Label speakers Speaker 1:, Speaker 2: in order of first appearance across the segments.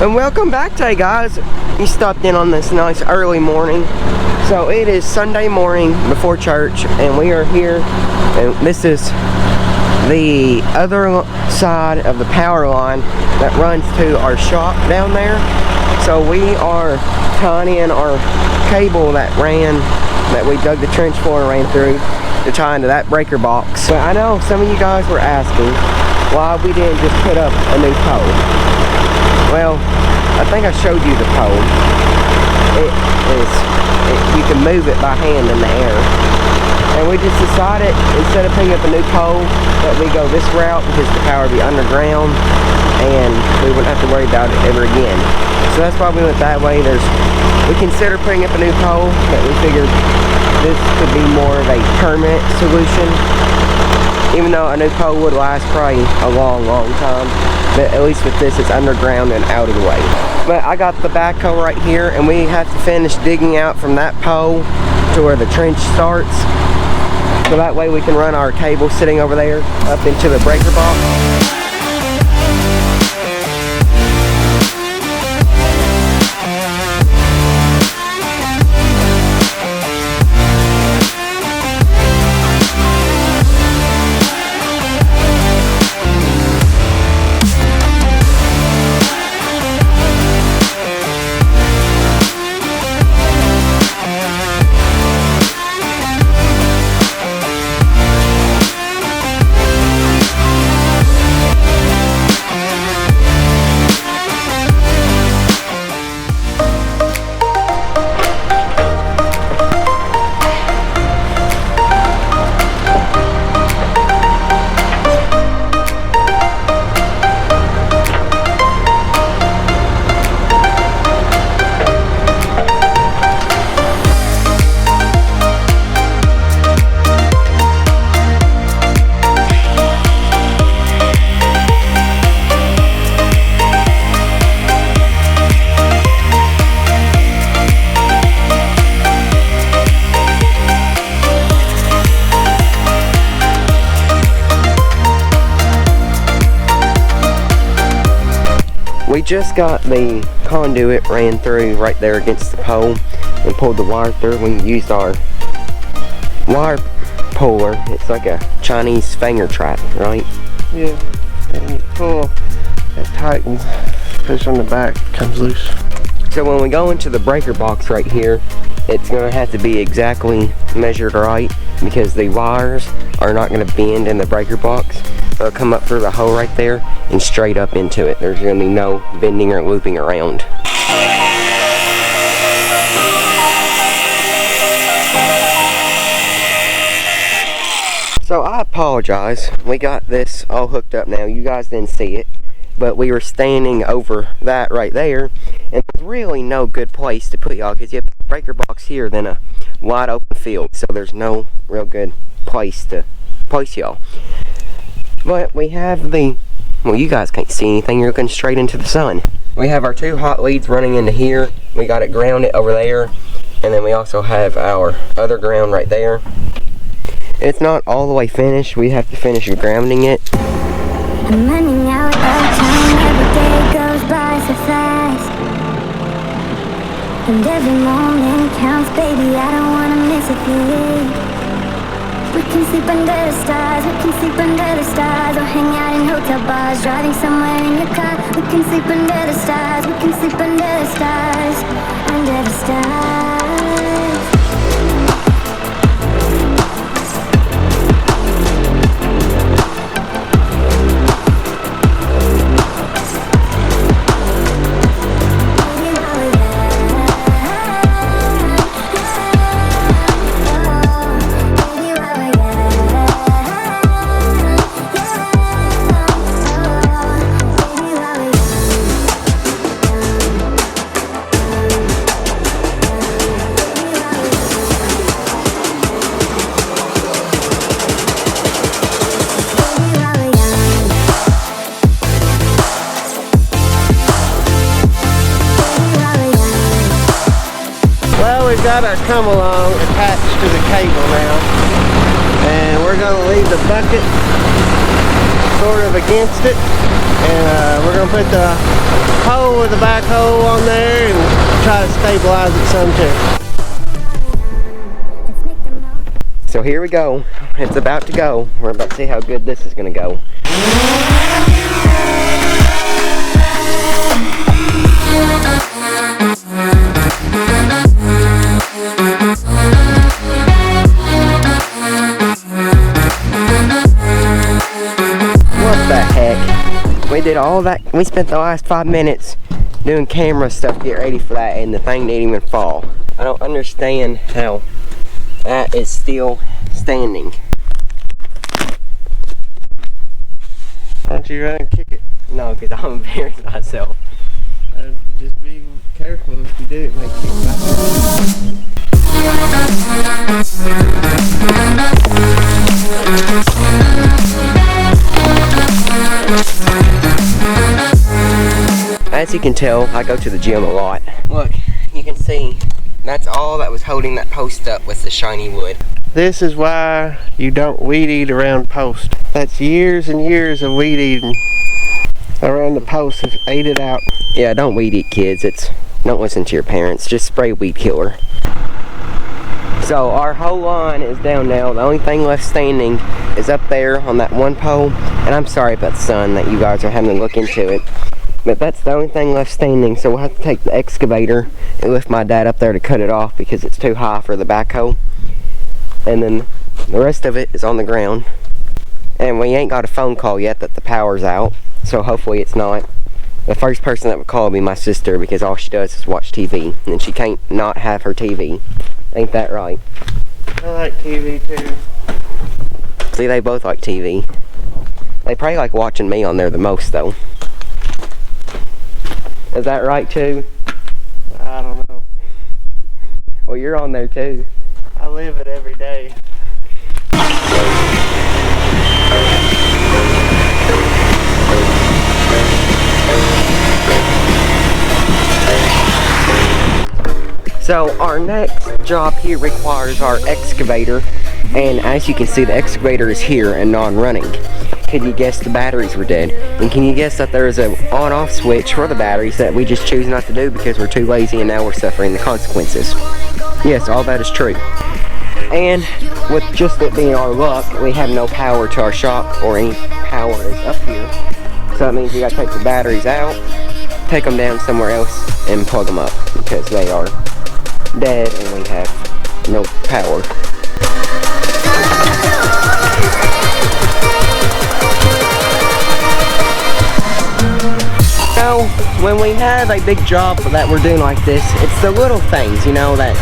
Speaker 1: And welcome back today, guys. You stopped in on this nice early morning. So it is Sunday morning before church, and we are here, and this is the other side of the power line that runs to our shop down there. So we are tying in our cable that we dug the trench for and ran through to tie into that breaker box. But I know some of you guys were asking why we didn't just put up a new pole. Well, I think I showed you the pole. You can move it by hand in the air. And we just decided, instead of picking up a new pole, that we go this route because the power would be underground and we wouldn't have to worry about it ever again. So that's why we went that way. We considered putting up a new pole, but we figured this could be more of a permanent solution. Even though a new pole would last probably a long time, but at least with this it's underground and out of the way. But I got the backhoe right here, and we have to finish digging out from that pole to where the trench starts. So that way we can run our cable sitting over there up into the breaker box. We just got the conduit ran through right there against the pole and pulled the wire through. We used our wire puller. It's like a Chinese finger trap, right?
Speaker 2: Yeah, and you pull, it tightens, push on the back, it comes loose.
Speaker 1: So when we go into the breaker box right here, it's going to have to be exactly measured right because the wires are not going to bend in the breaker box. They'll come up through the hole right there and straight up into it. There's going to be no bending or looping around. So I apologize. We got this all hooked up now. You guys didn't see it, but we were standing over that right there, and there's really no good place to put y'all because you have a breaker box here, then a wide open field. So there's no real good place to place y'all. But we have well, you guys can't see anything, you're looking straight into the sun. We have our two hot leads running into here. We got it grounded over there, and then we also have our other ground right there. It's not all the way finished. We have to finish grounding it.
Speaker 3: I'm running out of time, every day goes by so fast. And every moment counts, baby, I don't wanna miss a thing. We can sleep under the stars, we can sleep under the stars, or hang out in hotel bars, driving somewhere in your car. We can sleep under the stars, we can sleep under the stars, under the stars.
Speaker 2: Got our come along attached to the cable now, and we're going to leave the bucket sort of against it And we're gonna put the hole with the backhoe on there and try to stabilize it some too.
Speaker 3: Let's make them know.
Speaker 1: So here we go. It's about to go. We're about to see how good this is gonna go. What the heck? We did all that. We spent the last 5 minutes doing camera stuff to get ready for that, and the thing didn't even fall. I don't understand how that is still standing.
Speaker 2: Why don't you run and kick it?
Speaker 1: No, because I'm embarrassed myself.
Speaker 2: Just be careful if you do, it might kick back.
Speaker 1: As you can tell, I go to the gym a lot. Look, you can see that's all that was holding that post up was the shiny wood.
Speaker 2: This is why you don't weed eat around post. That's years and years of weed eating around the post has ate it out.
Speaker 1: Yeah, don't weed eat, kids. Don't listen to your parents. Just spray weed killer. So our whole line is down now. The only thing left standing is up there on that one pole. And I'm sorry about the sun that you guys are having to look into it. But that's the only thing left standing. So we'll have to take the excavator and lift my dad up there to cut it off because it's too high for the backhoe. And then the rest of it is on the ground. And we ain't got a phone call yet that the power's out. So hopefully it's not. The first person that would call would be my sister because all she does is watch TV. And she can't not have her TV. Ain't that right?
Speaker 2: I like TV too.
Speaker 1: See, they both like TV. They probably like watching me on there the most though. Is that right too?
Speaker 2: I don't know.
Speaker 1: Well, you're on there too.
Speaker 2: I live it every day.
Speaker 1: So our next job here requires our excavator, and as you can see, the excavator is here and non-running. Can you guess the batteries were dead? And can you guess that there is an on-off switch for the batteries that we just choose not to do because we're too lazy and now we're suffering the consequences? Yes, all that is true. And with just it being our luck, we have no power to our shop or any power is up here. So that means we gotta take the batteries out, take them down somewhere else and plug them up because they are dead and we have no power. So when we have a big job that we're doing like this, it's the little things, you know, that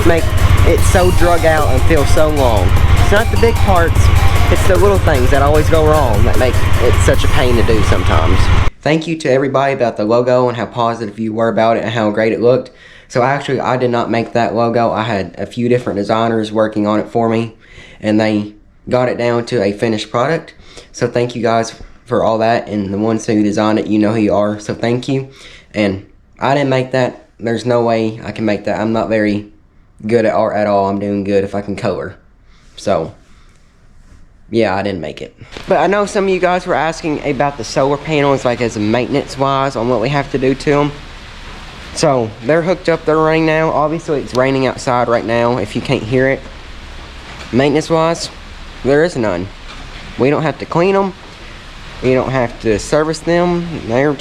Speaker 1: make it so drug out and feel so long. It's not the big parts, it's the little things that always go wrong that make it such a pain to do sometimes. Thank you to everybody about the logo and how positive you were about it and how great it looked. So actually, I did not make that logo. I had a few different designers working on it for me, and they got it down to a finished product. So thank you guys for all that, and the ones who designed it, you know who you are, so thank you. And I didn't make that. There's no way I can make that. I'm not very good at art at all. I'm doing good if I can color. So yeah, I didn't make it. But I know some of you guys were asking about the solar panels, like as a maintenance wise on what we have to do to them. So they're hooked up, they're running now. Obviously it's raining outside right now if you can't hear it. Maintenance wise, there is none. We don't have to clean them. You don't have to service them. They're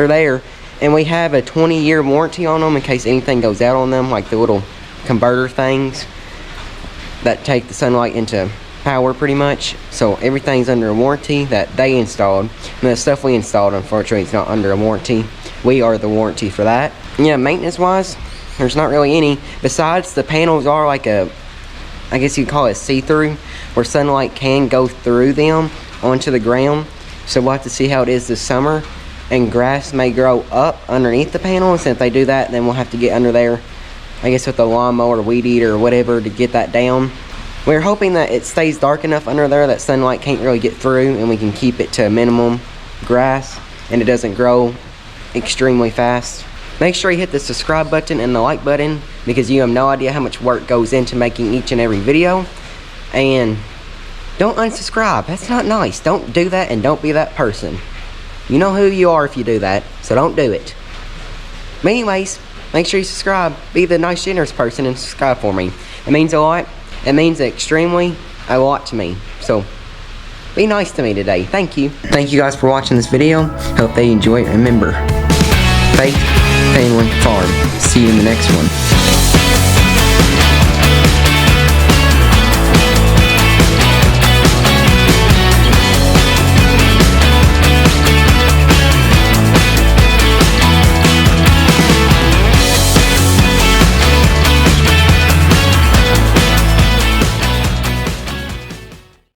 Speaker 1: there. And we have a 20-year warranty on them in case anything goes out on them, like the little converter things that take the sunlight into power pretty much. So everything's under a warranty that they installed. And the stuff we installed, unfortunately, it's not under a warranty. We are the warranty for that. Yeah, maintenance wise, there's not really any. Besides, the panels are like a, I guess you'd call it see-through, where sunlight can go through them onto the ground. So we'll have to see how it is this summer. And grass may grow up underneath the panels. And if they do that, then we'll have to get under there, I guess with the lawnmower or weed eater or whatever, to get that down. We're hoping that it stays dark enough under there that sunlight can't really get through, and we can keep it to a minimum grass and it doesn't grow extremely fast. Make sure you hit the subscribe button and the like button because you have no idea how much work goes into making each and every video. And don't unsubscribe. That's not nice. Don't do that, and don't be that person. You know who you are if you do that, so don't do it. But anyways, make sure you subscribe. Be the nice, generous person and subscribe for me. It means a lot. It means extremely a lot to me. So, be nice to me today. Thank you. Thank you guys for watching this video. Hope they enjoy it. Remember, faith, family, farm. See you in the next one.